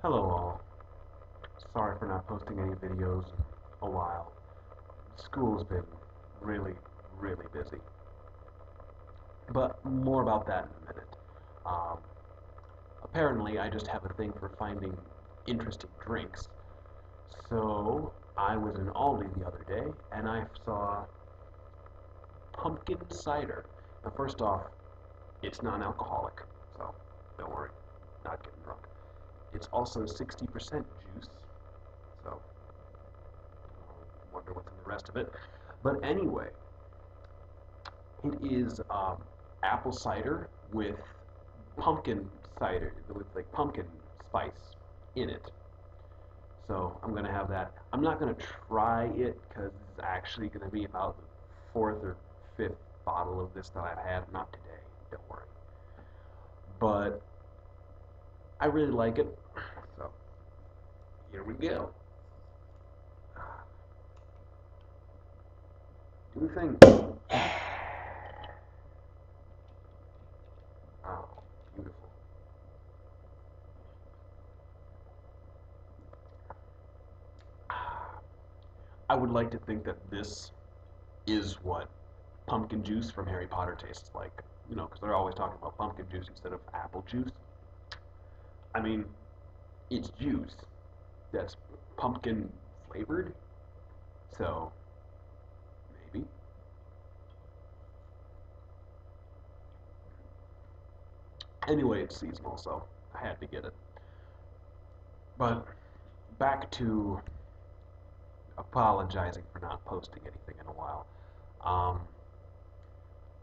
Hello all. Sorry for not posting any videos in a while. School's been really, really busy. But more about that in a minute. Um, Apparently, I just have a thing for finding interesting drinks. So, I was in Aldi the other day and I saw pumpkin cider. Now, first off, it's non alcoholic, so don't worry, not getting drunk. It's also 60% juice, so wonder what's in the rest of it. But anyway, it is apple cider with pumpkin cider, with like pumpkin spice in it. So I'm gonna have that. I'm not gonna try it because it's actually gonna be about the fourth or fifth bottle of this that I've had. Not today, don't worry. But I really like it. So here we go. Do the thing. Oh, beautiful. I would like to think that this is what pumpkin juice from Harry Potter tastes like. You know, because they're always talking about pumpkin juice instead of apple juice. I mean, it's juice that's pumpkin flavored, so maybe. Anyway, it's seasonal, so I had to get it. But back to apologizing for not posting anything in a while. Um,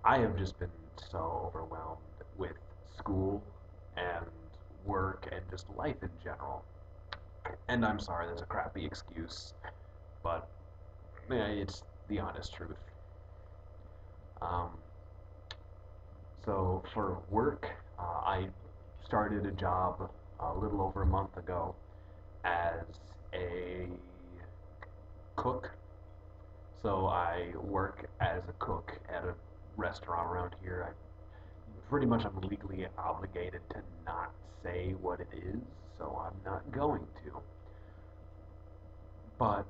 I have just been so overwhelmed with school and work and just life in general. And I'm sorry, that's a crappy excuse, but it's the honest truth. Um, so for work, I started a job a little over a month ago as a cook. So I work as a cook at a restaurant around here. Pretty much I'm legally obligated to not say what it is, so I'm not going to. But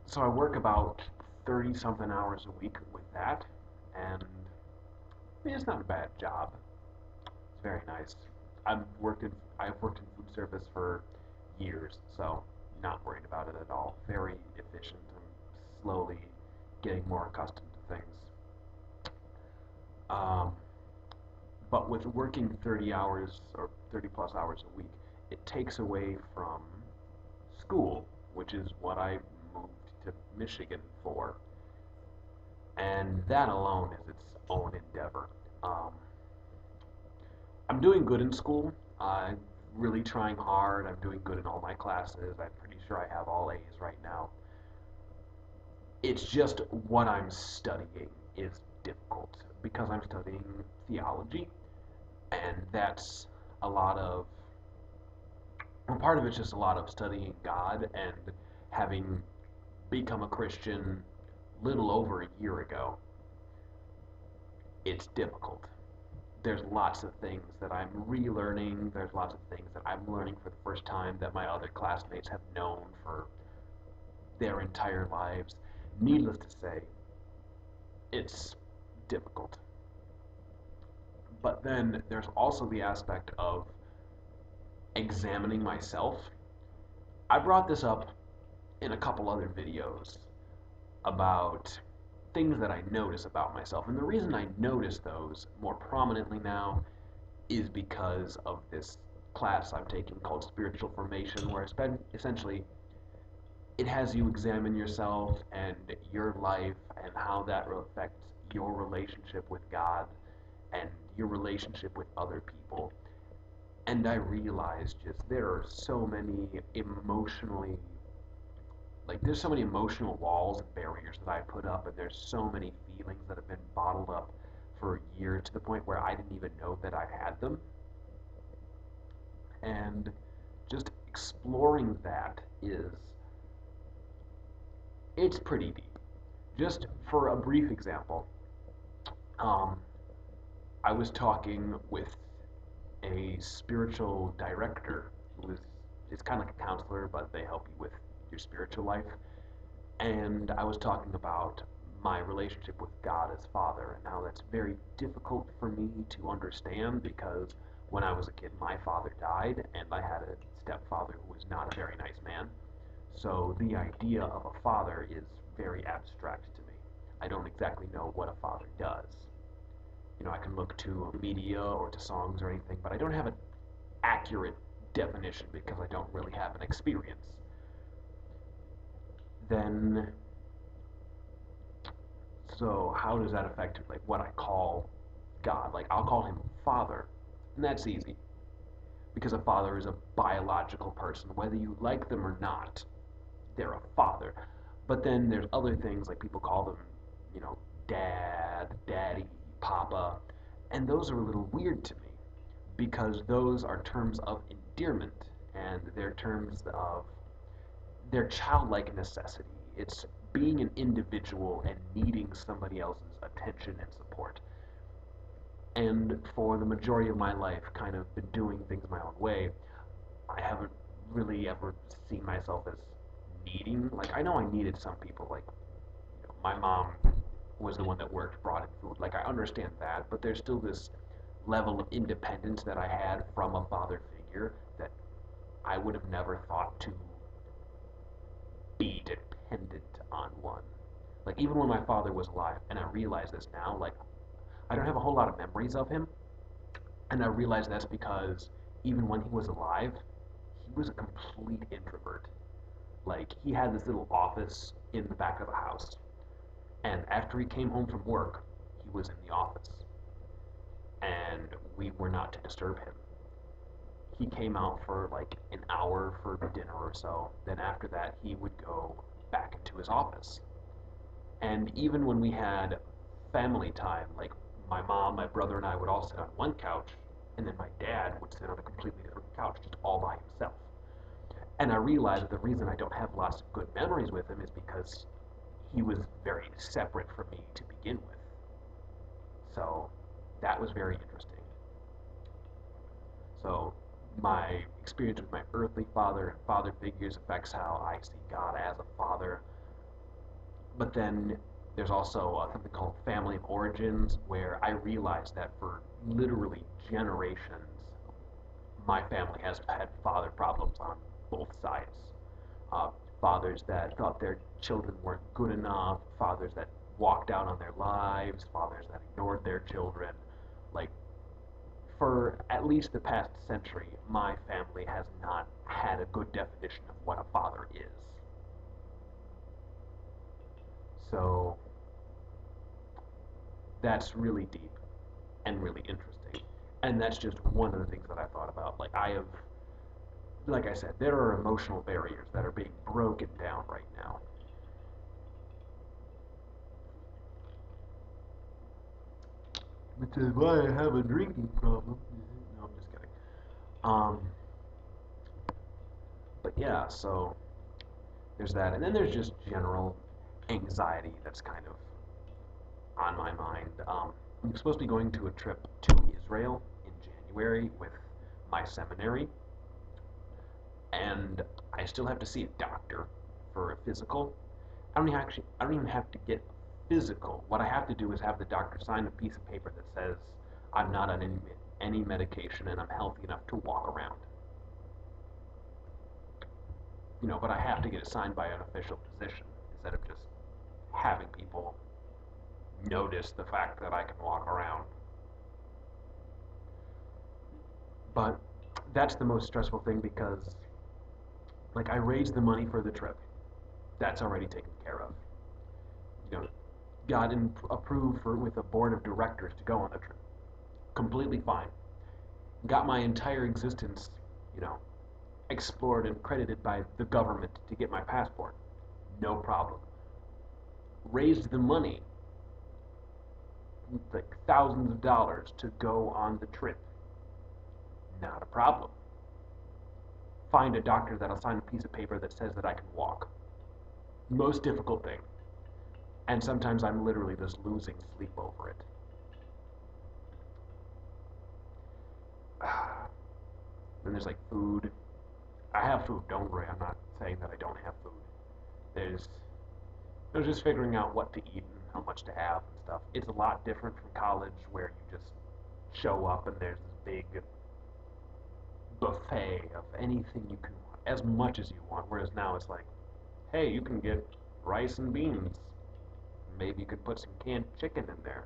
so I work about 30 something hours a week with that, and I mean, it's not a bad job. It's very nice. I've worked in food service for years, so not worried about it at all. Very efficient. I'm slowly getting more accustomed to things. Um, but with working 30 hours or 30 plus hours a week, it takes away from school, which is what I moved to Michigan for. And that alone is its own endeavor. Um, I'm doing good in school. I'm really trying hard. I'm doing good in all my classes. I'm pretty sure I have all A's right now. It's just what I'm studying is difficult because I'm studying theology, and that's a lot of, well, part of it's just a lot of studying God and having become a Christian little over a year ago. It's difficult. There's lots of things that I'm relearning. There's lots of things that I'm learning for the first time that my other classmates have known for their entire lives. Needless to say, it's difficult. But then there's also the aspect of examining myself. I brought this up in a couple other videos about things that I notice about myself. And the reason I notice those more prominently now is because of this class I'm taking called Spiritual Formation, where essentially it has you examine yourself and your life and how that affects your relationship with God and your relationship with other people. And I realized just there are so many emotionally, like there's so many emotional walls and barriers that I put up, and there's so many feelings that have been bottled up for years to the point where I didn't even know that I had them. And just exploring that it's pretty deep. Just for a brief example, um, I was talking with a spiritual director who was kind of like a counselor, but they help you with your spiritual life. And I was talking about my relationship with God as Father and how that's very difficult for me to understand because when I was a kid, my father died, and I had a stepfather who was not a very nice man. So the idea of a father is very abstract to me. I don't exactly know what a father does. I can look to media or to songs or anything, but I don't have an accurate definition because I don't really have an experience. Then, so how does that affect like what I call God? Like I'll call him Father, and that's easy because a father is a biological person, whether you like them or not. They're a father. But then there's other things like people call them, dad, daddy, papa, and those are a little weird to me because those are terms of endearment and they're terms of their childlike necessity. It's being an individual and needing somebody else's attention and support. And for the majority of my life, kind of been doing things my own way, I haven't really ever seen myself as needing. Like, I know I needed some people. Like, my mom was the one that worked, brought in food. Like, I understand that, but there's still this level of independence that I had from a father figure that I would have never thought to be dependent on one. Like, even when my father was alive, and I realize this now, like, I don't have a whole lot of memories of him, and I realize that's because even when he was alive, he was a complete introvert. Like, he had this little office in the back of the house, and after he came home from work, he was in the office, and we were not to disturb him. He came out for like an hour for dinner or so. Then after that, he would go back into his office. And even when we had family time, like my mom, my brother, and I would all sit on one couch, and then my dad would sit on a completely different couch, just all by himself. And I realized the reason I don't have lots of good memories with him is because he was very separate from me to begin with. So that was very interesting. So my experience with my earthly father and father figures affects how I see God as a father. But then there's also something called family of origins, where I realized that for literally generations, my family has had father problems on both sides. Fathers that thought their children weren't good enough, fathers that walked out on their lives, fathers that ignored their children. Like, for at least the past century, my family has not had a good definition of what a father is. So that's really deep and really interesting. And that's just one of the things that I thought about. Like I said, there are emotional barriers that are being broken down right now. Which is why I have a drinking problem. No, I'm just kidding. But yeah, so there's that. And then there's just general anxiety that's kind of on my mind. I'm supposed to be going to a trip to Israel in January with my seminary, and I still have to see a doctor for a physical. I don't even have to get physical. What I have to do is have the doctor sign a piece of paper that says I'm not on any medication and I'm healthy enough to walk around. But I have to get it signed by an official physician instead of just having people notice the fact that I can walk around. But that's the most stressful thing because, like, I raised the money for the trip. That's already taken care of. Got approved with a board of directors to go on the trip. Completely fine. Got my entire existence, explored and credited by the government to get my passport. No problem. Raised the money, like thousands of dollars, to go on the trip. Not a problem. Find a doctor that'll sign a piece of paper that says that I can walk. Most difficult thing. And sometimes I'm literally just losing sleep over it. Then there's like food. I have food, don't worry, I'm not saying that I don't have food. There's there's just figuring out what to eat and how much to have and stuff. It's a lot different from college where you just show up and there's this big buffet of anything you can want, as much as you want. Whereas now it's like, hey, you can get rice and beans. Maybe you could put some canned chicken in there.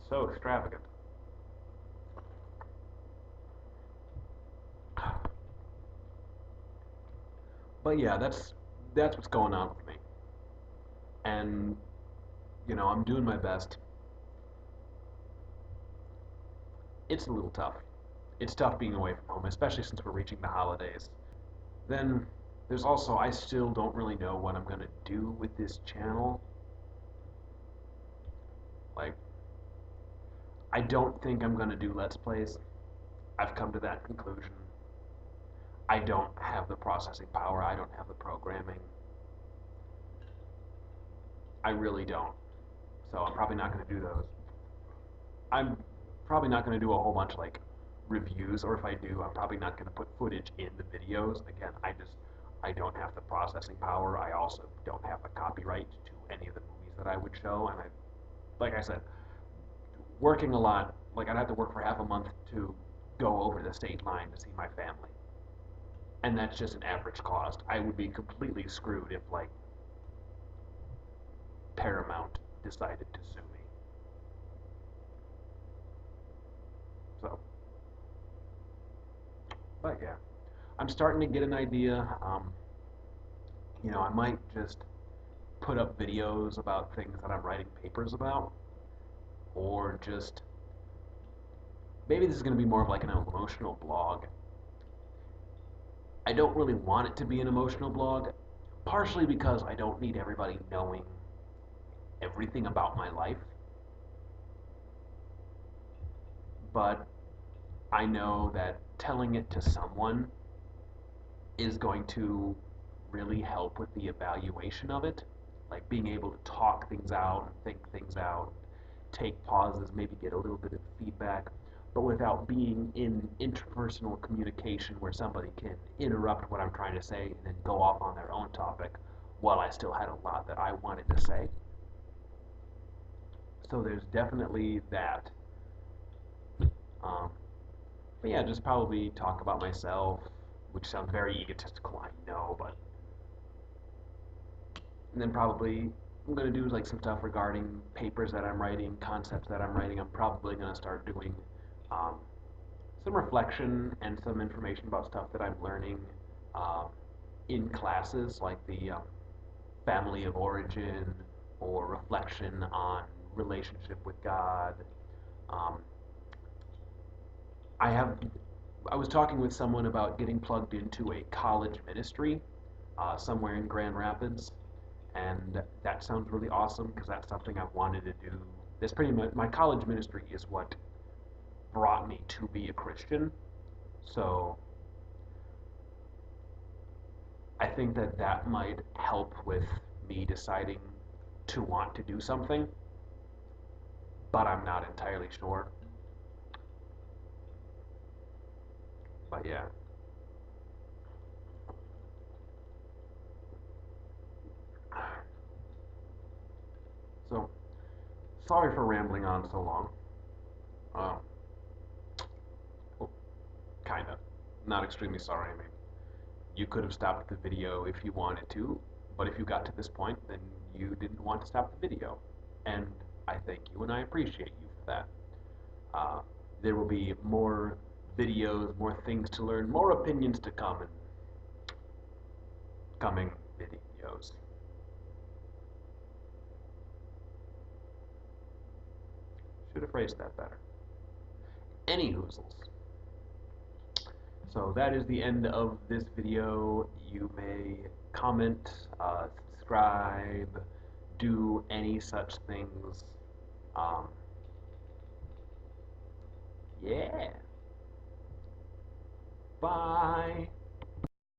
So extravagant. But yeah, that's what's going on with me. And I'm doing my best. It's a little tough. It's tough being away from home, especially since we're reaching the holidays. Then there's also, I still don't really know what I'm gonna do with this channel. Like, I don't think I'm gonna do Let's Plays. I've come to that conclusion. I don't have the processing power. I don't have the programming. I really don't. So I'm probably not going to do those. I'm probably not going to do a whole bunch like reviews, or if I do, I'm probably not going to put footage in the videos. Again, I don't have the processing power. I also don't have the copyright to any of the movies that I would show, and like I said, working a lot. Like I'd have to work for half a month to go over the state line to see my family, and that's just an average cost. I would be completely screwed if like Paramount decided to sue me. So, but yeah, I'm starting to get an idea. I might just put up videos about things that I'm writing papers about, or just maybe this is going to be more of like an emotional blog. I don't really want it to be an emotional blog, partially because I don't need everybody knowing everything about my life. But I know that telling it to someone is going to really help with the evaluation of it. Like being able to talk things out and think things out, take pauses, maybe get a little bit of feedback, but without being in interpersonal communication where somebody can interrupt what I'm trying to say and then go off on their own topic while I still had a lot that I wanted to say. So there's definitely that. But yeah, just probably talk about myself, which sounds very egotistical, I know, but. And then probably I'm going to do like some stuff regarding papers that I'm writing, concepts that I'm writing. I'm probably going to start doing um, some reflection and some information about stuff that I'm learning um, in classes, like the family of origin or reflection on relationship with God. Um, I was talking with someone about getting plugged into a college ministry somewhere in Grand Rapids, and that sounds really awesome because that's something I've wanted to do. That's pretty much my college ministry is what brought me to be a Christian. So I think that that might help with me deciding to want to do something, but I'm not entirely sure. But yeah. So sorry for rambling on so long. Um, well, kinda. Not extremely sorry. I mean, you could have stopped the video if you wanted to, but if you got to this point, then you didn't want to stop the video. And I thank you and I appreciate you for that. Uh, there will be more videos, more things to learn, more opinions to come in coming videos. Should have phrased that better. Any hoozles. So that is the end of this video. You may comment, subscribe, do any such things. Yeah. Bye.